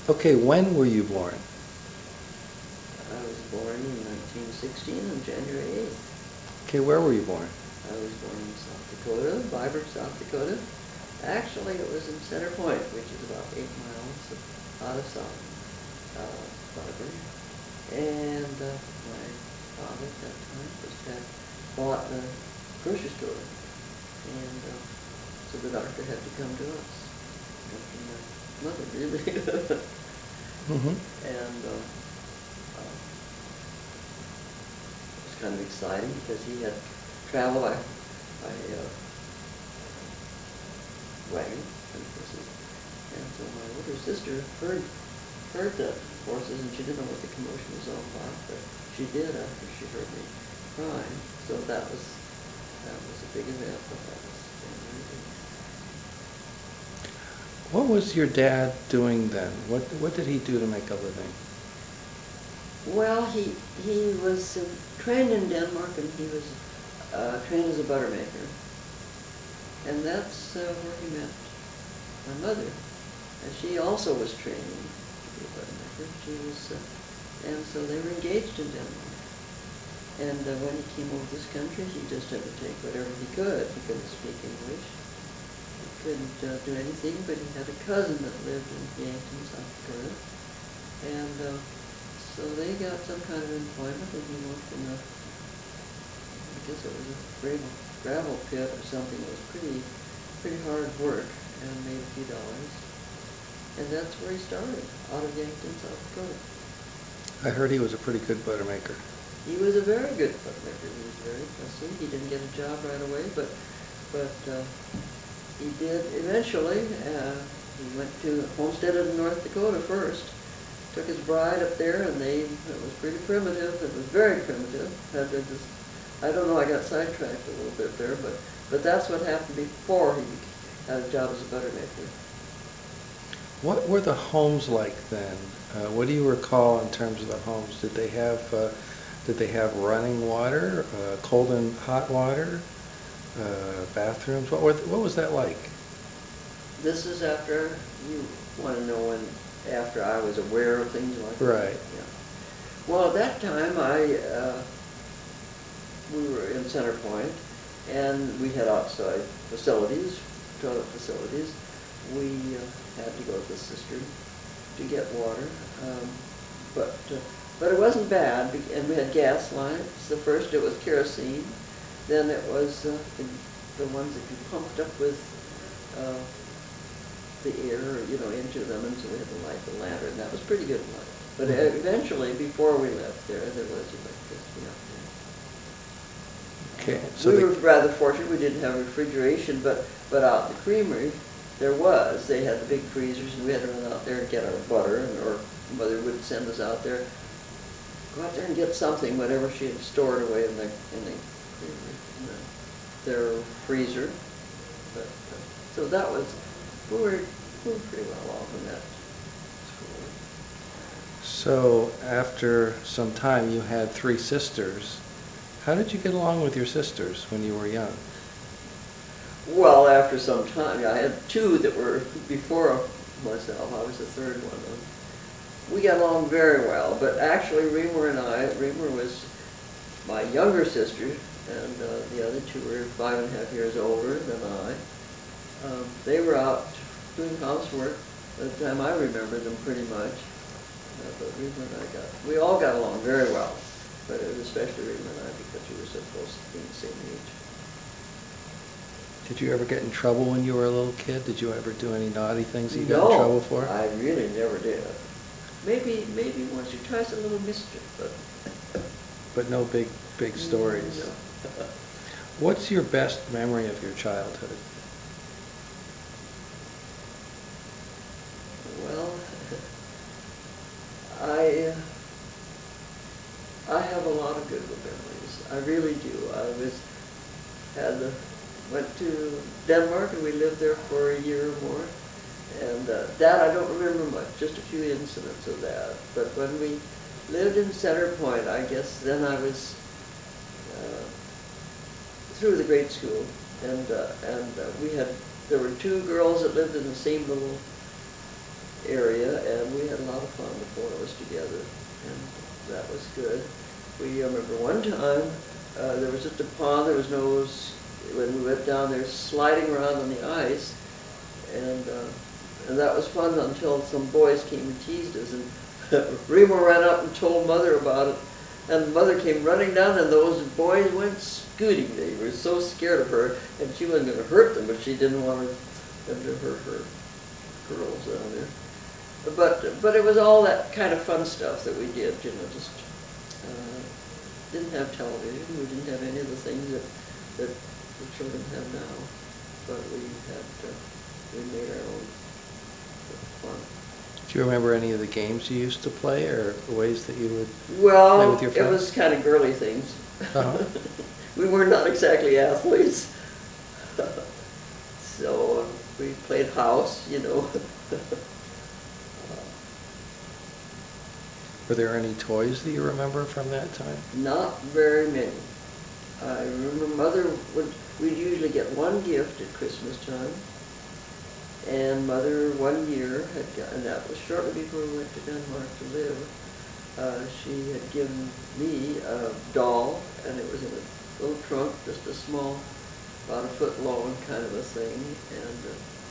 Okay, when were you born? I was born in 1916 on January 8th. Okay, where were you born? I was born in South Dakota, Viborg, South Dakota. Actually, it was in Center Point, which is about 8 miles out of South Viborg. And my father at that time had bought a grocery store, and so the doctor had to come to us. After my mother, really. Mm-hmm. And it was kind of exciting because he had traveled by wagon, and so my older sister heard the horses, and she didn't know what the commotion was all about, but she did after she heard me crying. So that was a big event, but that was January 8th. What was your dad doing then? What did he do to make a living? Well, he was trained in Denmark, and he was trained as a butter maker, and that's where he met my mother. And she also was trained to be a butter maker. She was, and so they were engaged in Denmark. And when he came over this country, he just had to take whatever he could. He couldn't speak English. He couldn't do anything, but he had a cousin that lived in Yankton, South Dakota. And so they got some kind of employment, and he worked in I guess it was a gravel pit or something. It was pretty hard work, and made a few dollars. And that's where he started, out of Yankton, South Dakota. I heard he was a pretty good butter maker. He was a very good butter maker. He was very fussy. He didn't get a job right away, but he did eventually. He went to homesteaded in North Dakota first. Took his bride up there, and it was pretty primitive. It was very primitive. I don't know, I got sidetracked a little bit there, but that's what happened before he had a job as a butter maker. What were the homes like then? What do you recall in terms of the homes? Did they have running water, cold and hot water, bathrooms? What was that like? This is after you want to know when after I was aware of things like that. Right. Yeah. Well, at that time we were in Center Point, and we had outside facilities, toilet facilities. We had to go to the cistern to get water, but it wasn't bad, and we had gas lights. The first it was kerosene, then it was the ones that you pumped up with the air, into them, and so we had to light the lantern. That was pretty good light. But eventually, before we left there was electricity out there. Okay, so we were rather fortunate. We didn't have refrigeration, but out at the creamery, they had the big freezers, and we had to run out there and get our butter, or Mother would send us out there, go out there and get something, whatever she had stored away in the creamery, their freezer. But, so that was, we were pretty well off in that school. So after some time, you had 3 sisters. How did you get along with your sisters when you were young? Well, after some time, I had 2 that were before myself. I was the third one. We got along very well, but actually Reamer was my younger sister, and the other 2 were 5.5 years older than I. They were out doing housework by the time I remember them pretty much. But Reamer and we all got along very well, but it was especially Reamer and I because we were so close to being the same age. Did you ever get in trouble when you were a little kid? Did you ever do any naughty things that you got in trouble for? No, I really never did. Maybe once or twice a little mischief, but no big stories. No. What's your best memory of your childhood? Well, I have a lot of good memories. I really do. Went to Denmark, and we lived there for a year or more. And that I don't remember much, just a few incidents of that. But when we lived in Center Point, I guess then I was through the grade school, and there were 2 girls that lived in the same little area, and we had a lot of fun, the four of us together, and that was good. I remember one time, there was just a pond, there was no, when we went down there sliding around on the ice, and that was fun until some boys came and teased us, and Remo ran up and told Mother about it, and Mother came running down, and those boys went scooting. They were so scared of her, and she wasn't going to hurt them, but she didn't want them to hurt her girls down there. But it was all that kind of fun stuff that we did, you know, just didn't have television, we didn't have any of the things that the children have now, but we made our own fun. Do you remember any of the games you used to play, or the ways that you would play Well, with your friends? it was kind of girly things. Uh-huh. We were not exactly athletes. So we played house, you know. Were there any toys that you remember from that time? Not very many. I remember we'd usually get one gift at Christmas time. And Mother, one year, and that was shortly before we went to Denmark to live, she had given me a doll, and it was in a little trunk, just a small, about a foot long kind of a thing,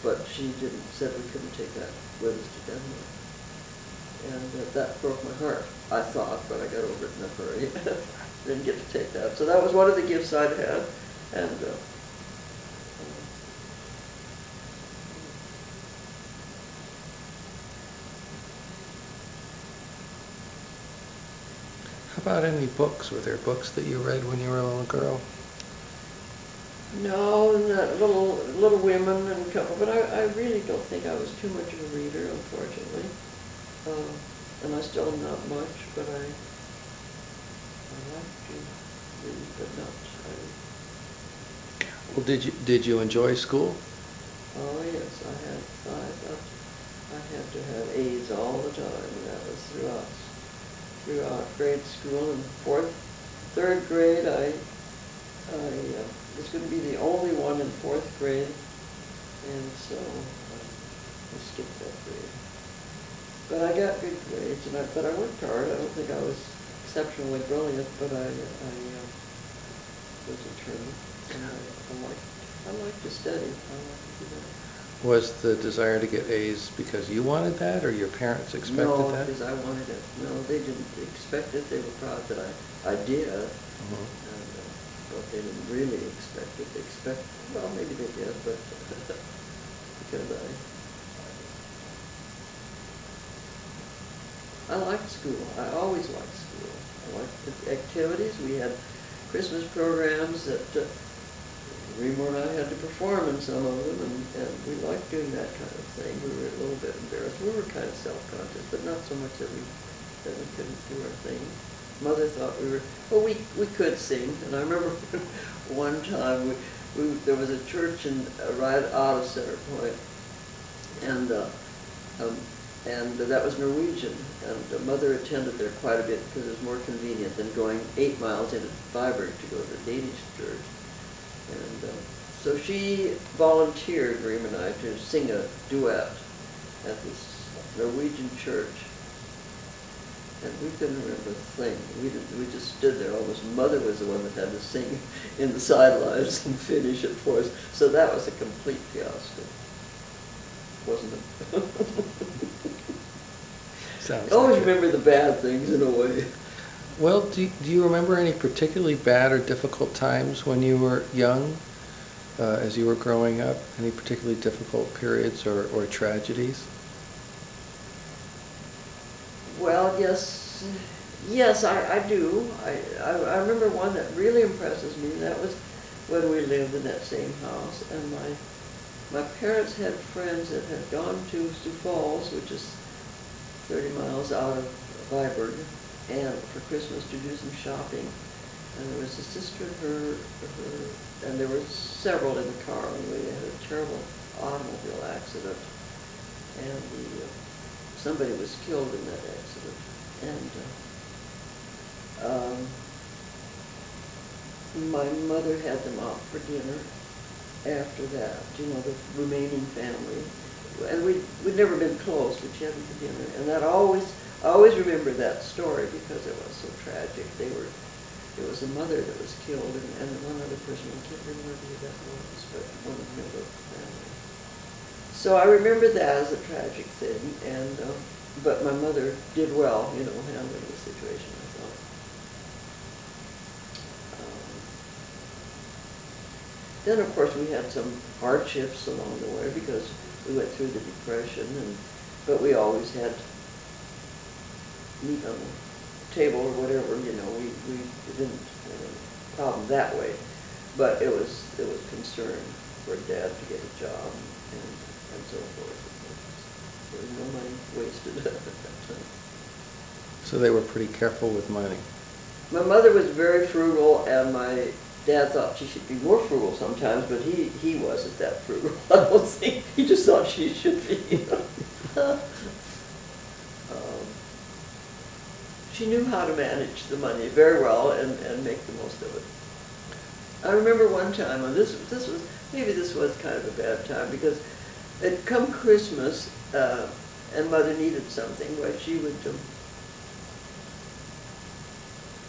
but she said we couldn't take that with us to Denmark. And that broke my heart, I thought, but I got over it in a hurry. Didn't get to take that. So that was one of the gifts I'd had, and How about any books? Were there books that you read when you were a little girl? no, not Little Women and a couple, but I really don't think I was too much of a reader, unfortunately. And I still am not much, but I like to read, but not. Well, did you enjoy school? Oh yes, I thought I had to have A's all the time, and that was throughout grade school. In third grade, I was going to be the only one in fourth grade, and so I skipped that grade. But I got good grades, but I worked hard. I don't think I was exceptionally brilliant, but I was determined, and I like to study. I like to do that. Was the desire to get A's because you wanted that, or your parents expected No, that? because I wanted it. No, they didn't expect it. They were proud that I did, but they didn't really expect it. They well, maybe they did, but because I liked school. I always liked school. I liked the activities. We had Christmas programs that Remo and I had to perform in some of them, and we liked doing that kind of thing. We were a little bit embarrassed. We were kind of self-conscious, but not so much that we couldn't do our thing. Mother thought we could sing, and I remember one time there was a church right out of Center Point, and that was Norwegian, and Mother attended there quite a bit because it was more convenient than going 8 miles into Viborg to go to the Danish church. And so she volunteered, Reem and I, to sing a duet at this Norwegian church. And we couldn't remember a thing. We just stood there. Almost Mother was the one that had to sing in the sidelines and finish it for us. So that was a complete fiasco, wasn't it? Sounds I always like it. remember the bad things in a way. Well, do you remember any particularly bad or difficult times when you were young, as you were growing up? Any particularly difficult periods or tragedies? Well, yes, I do. I remember one that really impresses me. That was when we lived in that same house, and my parents had friends that had gone to Sioux Falls, which is 30 miles out of Viborg, and for Christmas to do some shopping. And there was a sister and and there were several in the car, and we had a terrible automobile accident, and somebody was killed in that accident. And my mother had them out for dinner after that, you know, the remaining family. and we'd never been close, but she had me for dinner, and I always remember that story because it was so tragic. It was a mother that was killed, and one other person, I can't remember who that was, but one member of the family. So I remember that as a tragic thing, and but my mother did well, handling the situation, I thought. Then, of course, we had some hardships along the way because we went through the Depression, but we always had meat on the table or whatever. We didn't have a problem that way, but it was concern for Dad to get a job and so forth. There was no money wasted at that time. So they were pretty careful with money. My mother was very frugal, and my Dad thought she should be more frugal sometimes, but he wasn't that frugal. I don't think. He just thought she should be. She knew how to manage the money very well and make the most of it. I remember one time, and maybe this was kind of a bad time, because it come Christmas, and Mother needed something. Well,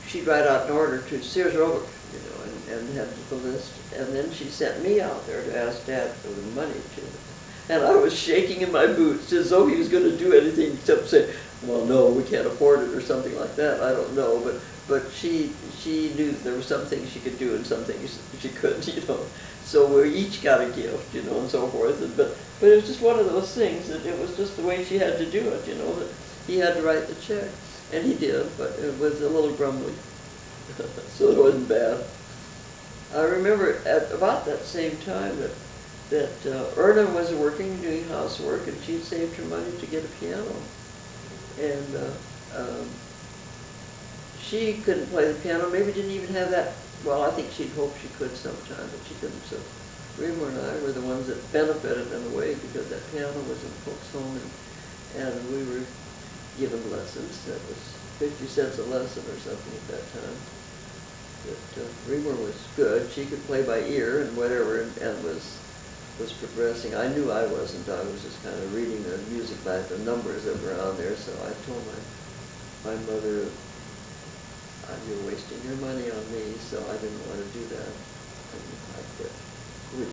she'd write out an order to Sears Roebuck, and have the list, and then she sent me out there to ask Dad for the money to. And I was shaking in my boots as though he was going to do anything except say, "Well, no, we can't afford it," or something like that. I don't know, but she knew that there were some things she could do and some things she couldn't, So we each got a gift, and so forth. But it was just one of those things that it was just the way she had to do it, that he had to write the check, and he did, but it was a little grumbly, so it wasn't bad. I remember at about that same time that Erna was working, doing housework, and she'd saved her money to get a piano. And she couldn't play the piano, maybe didn't even have that, well, I think she'd hoped she could sometime, but she couldn't. So Reamer and I were the ones that benefited in a way, because that piano was in folks' home, and we were given lessons. That was 50 cents a lesson or something at that time. But Reamer was good. She could play by ear and whatever, and was progressing. I knew I wasn't. I was just kind of reading the music by the numbers that were on there. So I told my mother, "You're wasting your money on me," so I didn't want to do that, and I quit.